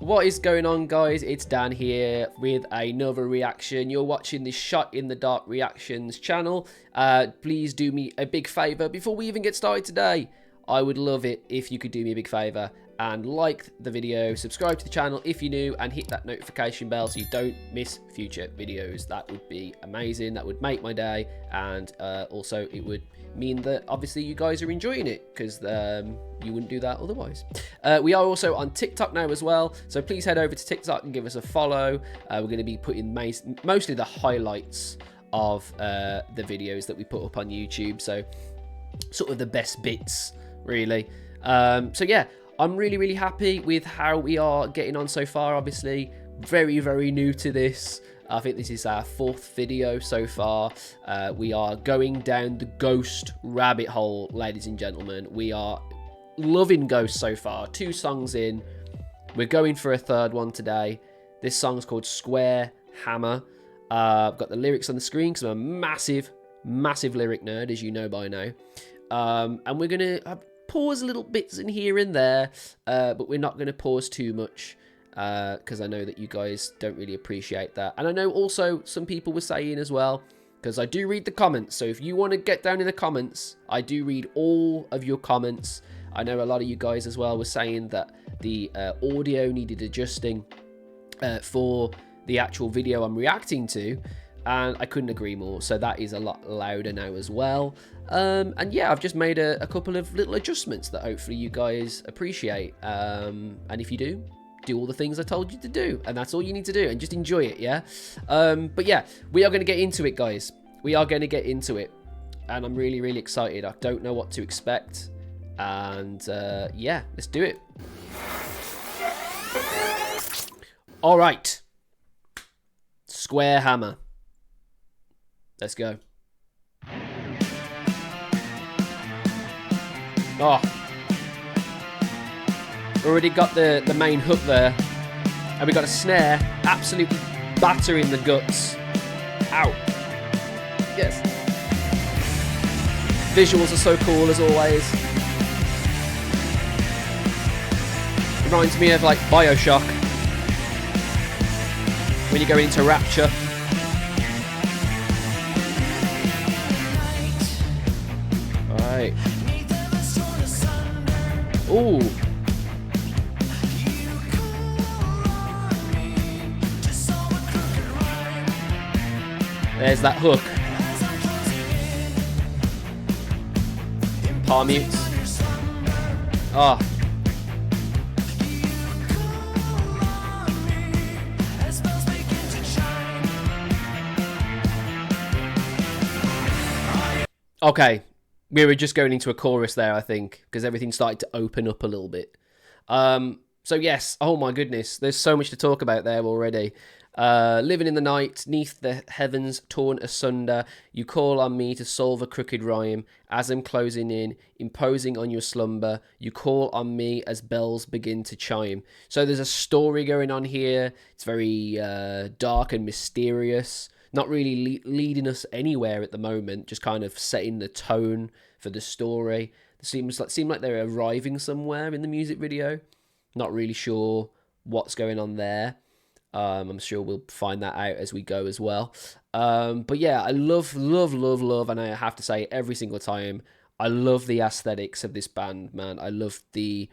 What is going on, guys? It's Dan here with another reaction. You're watching the Shot in the Dark Reactions channel. Please do me a big favor before we even get started today. I would love it if you could do me a big favor and like the video, subscribe to the channel if you're new, and hit that notification bell so you don't miss future videos. That would be amazing. That would make my day, and also it would mean that obviously you guys are enjoying it, because you wouldn't do that otherwise. We are also on TikTok now as well, so please head over to TikTok and give us a follow. We're going to be putting mostly the highlights of the videos that we put up on YouTube, so sort of the best bits, really. So yeah, I'm really happy with how we are getting on so far. Obviously very new to this. I think this is our 4th video so far. We are going down the Ghost rabbit hole, ladies and gentlemen. We are loving Ghost so far. 2 songs in. We're going for a 3rd one today. This song's called Square Hammer. I've got the lyrics on the screen because I'm a massive lyric nerd, as you know by now. And we're going to pause little bits in here and there, but we're not going to pause too much, because I know that you guys don't really appreciate that. And I know also some people were saying as well, because I do read the comments, so if you want to get down in the comments, I do read all of your comments. I know a lot of you guys as well were saying that the audio needed adjusting for the actual video I'm reacting to, and I couldn't agree more. So that is a lot louder now as well. And yeah, I've just made a couple of little adjustments that hopefully you guys appreciate. And if you do all the things I told you to do, and that's all you need to do, and just enjoy it, yeah? But yeah, we are going to get into it, guys. We are going to get into it, and I'm really excited. I don't know what to expect, and yeah, let's do it. All right, Square Hammer. Let's go. Oh, already got the main hook there, and we got a snare absolutely battering the guts. Ow. Yes. Visuals are so cool as always. Reminds me of like Bioshock, when you go into Rapture. Alright. Ooh. There's that hook. Palm mutes. Oh. Okay. We were just going into a chorus there, I think, because everything started to open up a little bit. So yes, oh my goodness, there's so much to talk about there already. Living in the night, neath the heavens torn asunder, you call on me to solve a crooked rhyme. As I'm closing in, imposing on your slumber, you call on me as bells begin to chime. So there's a story going on here. It's very dark and mysterious. Not really leading us anywhere at the moment, just kind of setting the tone for the story. It seemed like they're arriving somewhere in the music video. Not really sure what's going on there. I'm sure we'll find that out as we go as well. But yeah, I love, and I have to say every single time, I love the aesthetics of this band, man. I love the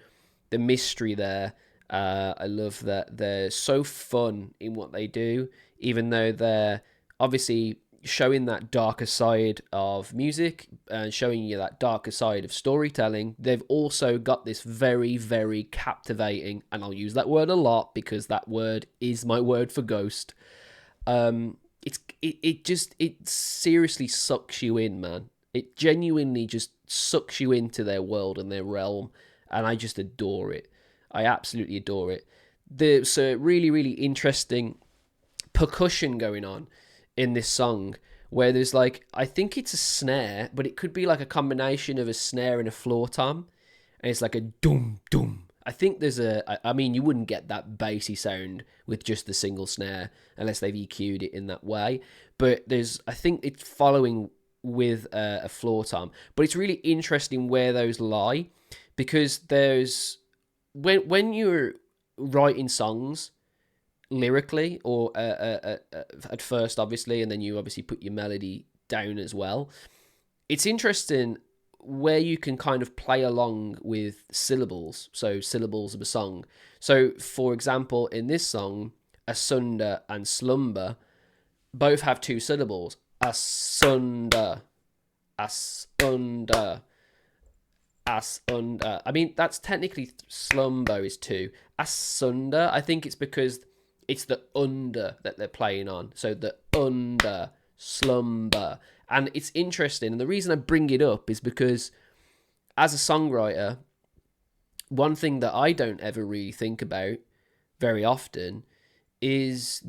mystery there. I love that they're so fun in what they do, even though they're obviously showing that darker side of music and showing you that darker side of storytelling. They've also got this very captivating, and I'll use that word a lot because that word is my word for Ghost. It seriously sucks you in, man. It genuinely just sucks you into their world and their realm, and I just adore it. I absolutely adore it. There's a really interesting percussion going on in this song, where there's like, I think it's a snare, but it could be like a combination of a snare and a floor tom, and it's like a doom. I think there's I mean, you wouldn't get that bassy sound with just the single snare unless they've EQ'd it in that way, but I think it's following with a floor tom. But it's really interesting where those lie, because there's when you're writing songs lyrically, or at first, obviously, and then you obviously put your melody down as well. It's interesting where you can kind of play along with syllables, so syllables of a song. So, for example, in this song, asunder and slumber both have two syllables. Asunder, asunder, asunder. I mean, that's technically slumber is two. Asunder, I think it's because it's the under that they're playing on. So the under, slumber. And it's interesting. And the reason I bring it up is because as a songwriter, one thing that I don't ever really think about very often is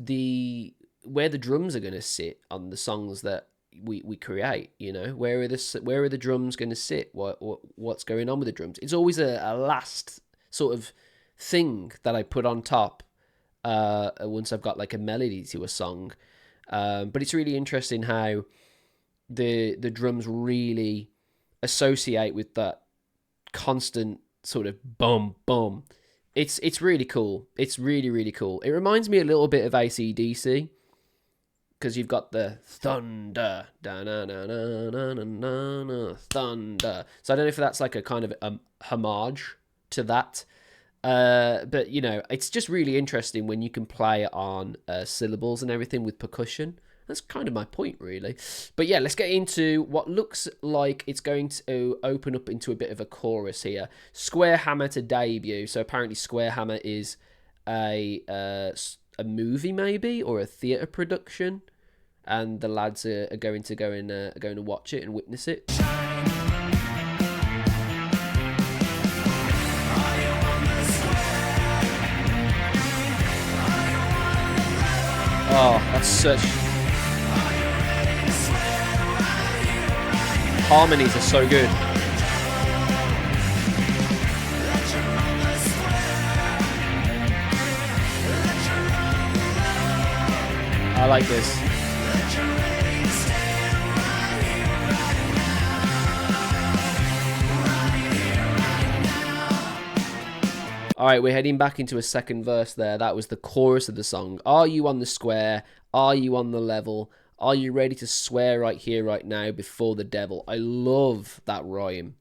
where the drums are going to sit on the songs that we create. You know, where are the drums going to sit? What's going on with the drums? It's always a last sort of thing that I put on top once I've got like a melody to a song. But it's really interesting how the drums really associate with that constant sort of bum bum. It's really cool. It's really, really cool. It reminds me a little bit of AC/DC, because you've got the thunder, thunder. So I don't know if that's like a kind of a homage to that. But, you know, it's just really interesting when you can play on syllables and everything with percussion. That's kind of my point, really. But yeah, let's get into what looks like it's going to open up into a bit of a chorus here. Square Hammer to debut. So apparently Square Hammer is a movie, maybe, or a theatre production, and the lads are going to watch it and witness it. Oh, that's such... harmonies are so good. I like this. Alright, we're heading back into a second verse there. That was the chorus of the song. Are you on the square? Are you on the level? Are you ready to swear right here, right now, before the devil? I love that rhyme.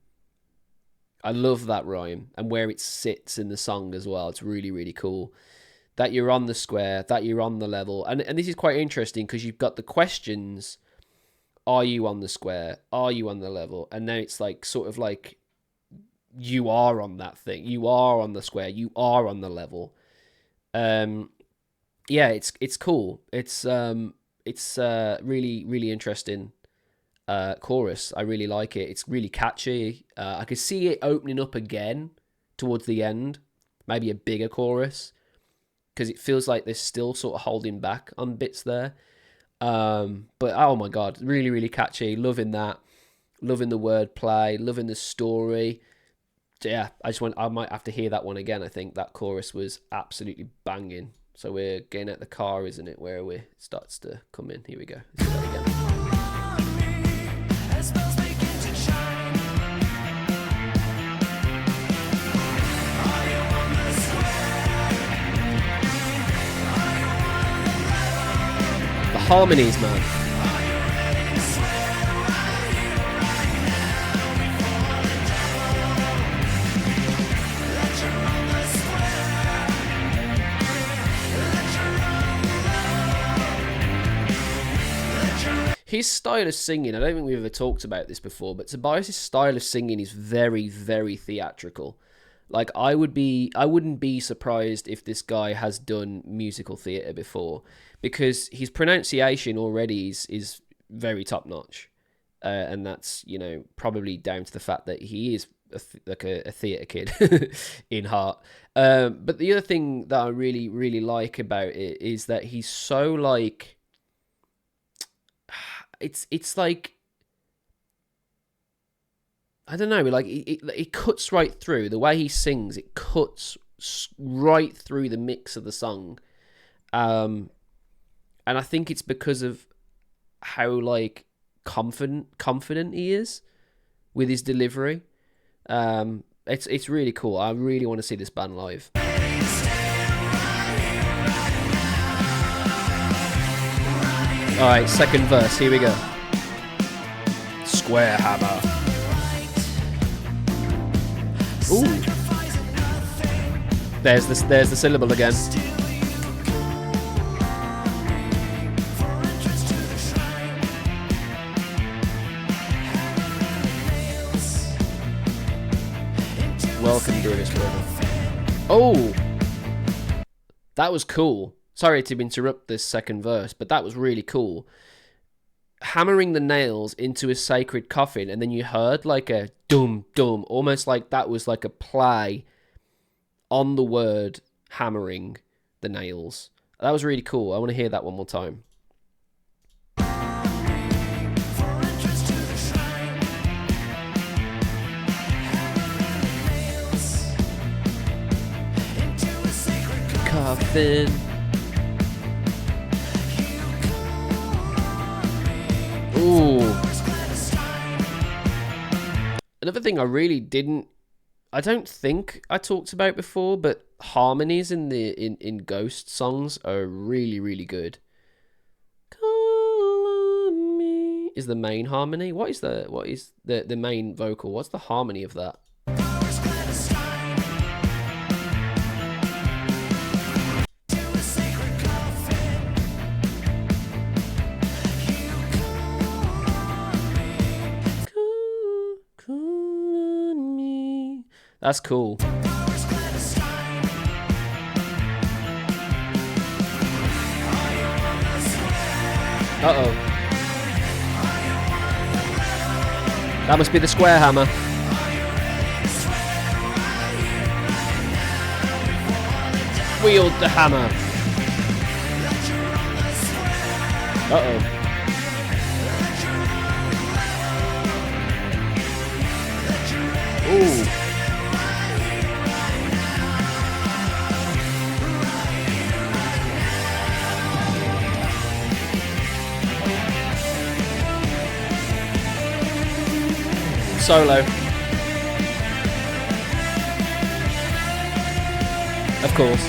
I love that rhyme. And where it sits in the song as well. It's really, really cool. That you're on the square, that you're on the level. And this is quite interesting because you've got the questions. Are you on the square? Are you on the level? And now it's like, sort of like, you are on that thing. You are on the square. You are on the level. Yeah, it's cool. It's really, really interesting chorus. I really like it. It's really catchy. I could see it opening up again towards the end. Maybe a bigger chorus, because it feels like they're still sort of holding back on bits there. But oh my god, really, really catchy. Loving that. Loving the wordplay. Loving the story. Yeah, I might have to hear that one again. I think that chorus was absolutely banging. So we're getting out the car, isn't it? Where it starts to come in. Here we go. Let's do that again. The harmonies, man. His style of singing, I don't think we've ever talked about this before, but Tobias' style of singing is very, very theatrical. Like, I wouldn't be surprised if this guy has done musical theatre before, because his pronunciation already is very top notch, and that's, you know, probably down to the fact that he is a theatre kid in heart. But the other thing that I really, really like about it is that he's so like. It's like, I don't know, like it cuts right through the way he sings. It cuts right through the mix of the song, and I think it's because of how like confident he is with his delivery. It's really cool. I really want to see this band live. Alright, second verse, here we go. Square hammer. Ooh. There's the syllable again. Welcome, dearest brother. Oh! That was cool. Sorry to interrupt this second verse, but that was really cool. Hammering the nails into a sacred coffin, and then you heard like a dum dum, almost like that was like a play on the word hammering the nails. That was really cool. I want to hear that one more time. Coffin. Ooh. Another thing I don't think I talked about before, but harmonies in Ghost songs are really, really good. Call on me is the main harmony. What is the main vocal? What's the harmony of that? That's cool. Uh-oh. That must be the square hammer. Wield the hammer. Uh-oh. Ooh. Solo. Of course.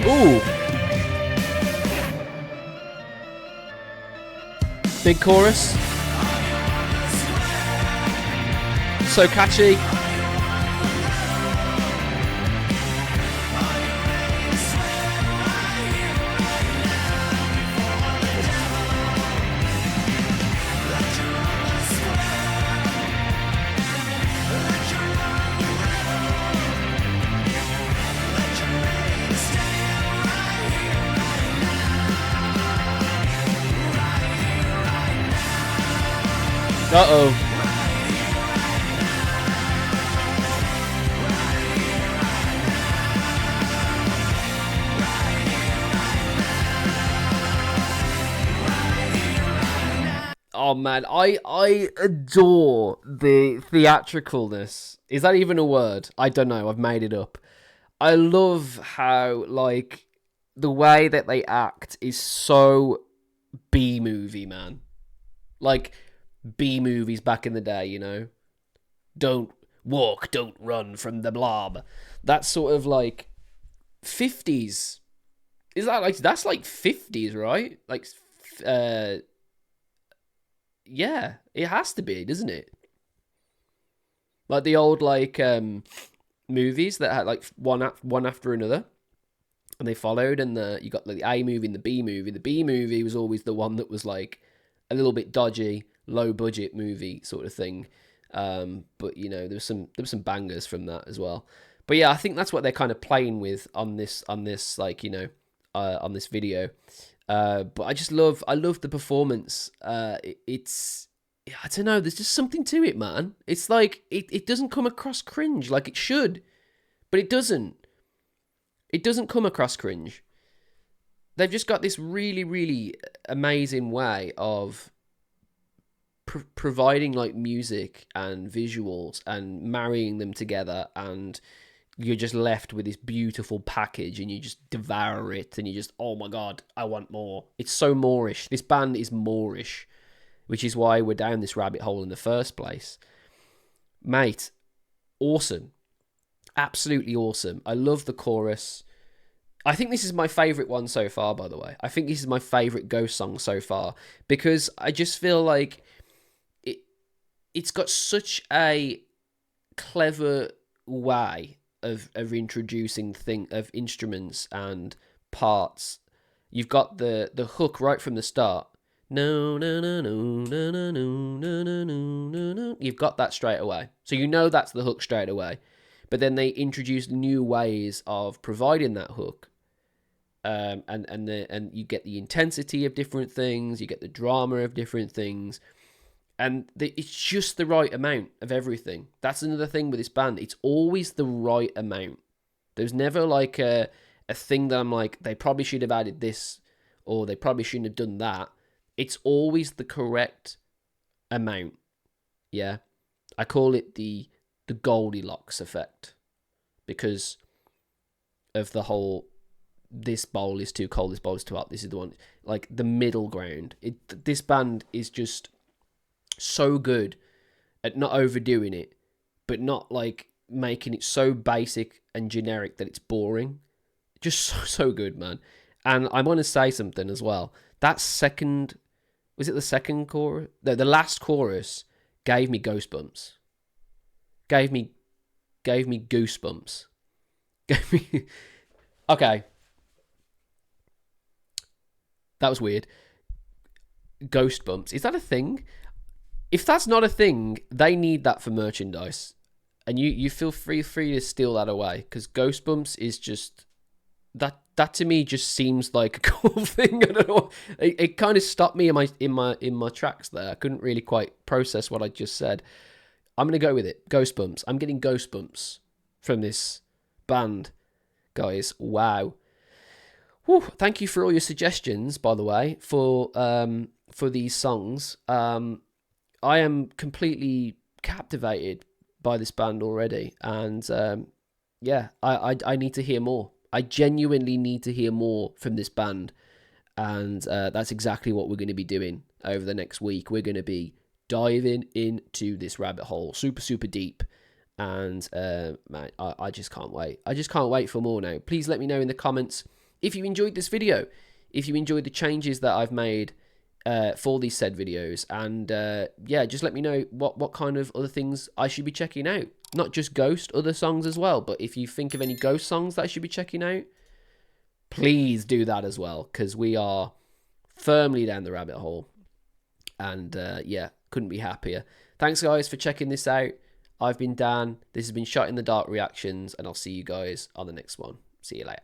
Ooh. Big chorus. So catchy. Uh-oh. Oh man, I adore the theatricalness. Is that even a word? I don't know, I've made it up. I love how, like, the way that they act is so B-movie, man. Like, B-movies back in the day, you know? Don't walk, don't run from the blob. That's sort of like 50s. Is that like, that's like 50s, right? Like, yeah, it has to be, doesn't it? Like the old like movies that had like one after another, and they followed, and you got like the A movie and the B movie. The B movie was always the one that was like a little bit dodgy, low budget movie sort of thing. But you know, there was some bangers from that as well. But yeah, I think that's what they're kind of playing with on this like, you know, on this video. But I love the performance. It's, I don't know, there's just something to it, man. It's like, it doesn't come across cringe like it should, but it doesn't. It doesn't come across cringe. They've just got this really, really amazing way of providing like music and visuals and marrying them together and you're just left with this beautiful package, and you just devour it, and you just, oh my god, I want more. It's so Moreish. This band is Moreish, which is why we're down this rabbit hole in the first place. Mate, awesome. Absolutely awesome. I love the chorus. I think this is my favourite one so far, by the way. I think this is my favourite Ghost song so far, because I just feel like it's got such a clever way of introducing instruments and parts. You've got the hook right from the start. No, no, no, no, no, no, no, no, no, no, no. You've got that straight away. So you know that's the hook straight away. But then they introduce new ways of providing that hook. And you get the intensity of different things, you get the drama of different things, and it's just the right amount of everything. That's another thing with this band. It's always the right amount. There's never like a thing that I'm like, they probably should have added this, or they probably shouldn't have done that. It's always the correct amount. Yeah, I call it the Goldilocks effect, because of the whole, this bowl is too cold, this bowl is too hot, this is the one, like the middle ground. This band is just so good at not overdoing it, but not like making it so basic and generic that it's boring. Just so good, man. And I want to say something as well. That second, was it the second chorus? The last chorus gave me goosebumps. Gave me goosebumps. Gave me. Okay. That was weird. Ghost bumps. Is that a thing? If that's not a thing, they need that for merchandise. And you feel free to steal that away, because ghost bumps is just that to me just seems like a cool thing. I don't know. It kind of stopped me in my tracks there. I couldn't really quite process what I just said. I'm gonna go with it. Ghost bumps. I'm getting ghost bumps from this band, guys. Wow. Whew, thank you for all your suggestions, by the way, for these songs. I am completely captivated by this band already, and yeah, I need to hear more. I genuinely need to hear more from this band, and that's exactly what we're going to be doing over the next week. We're going to be diving into this rabbit hole, super deep, and man, I just can't wait. I just can't wait for more now. Please let me know in the comments if you enjoyed this video, if you enjoyed the changes that I've made for these said videos, and yeah, just let me know what kind of other things I should be checking out. Not just Ghost, other songs as well, but if you think of any Ghost songs that I should be checking out, please do that as well, because we are firmly down the rabbit hole, and yeah, couldn't be happier. Thanks guys for checking this out. I've been Dan, this has been Shot in the Dark Reactions, and I'll see you guys on the next one. See you later.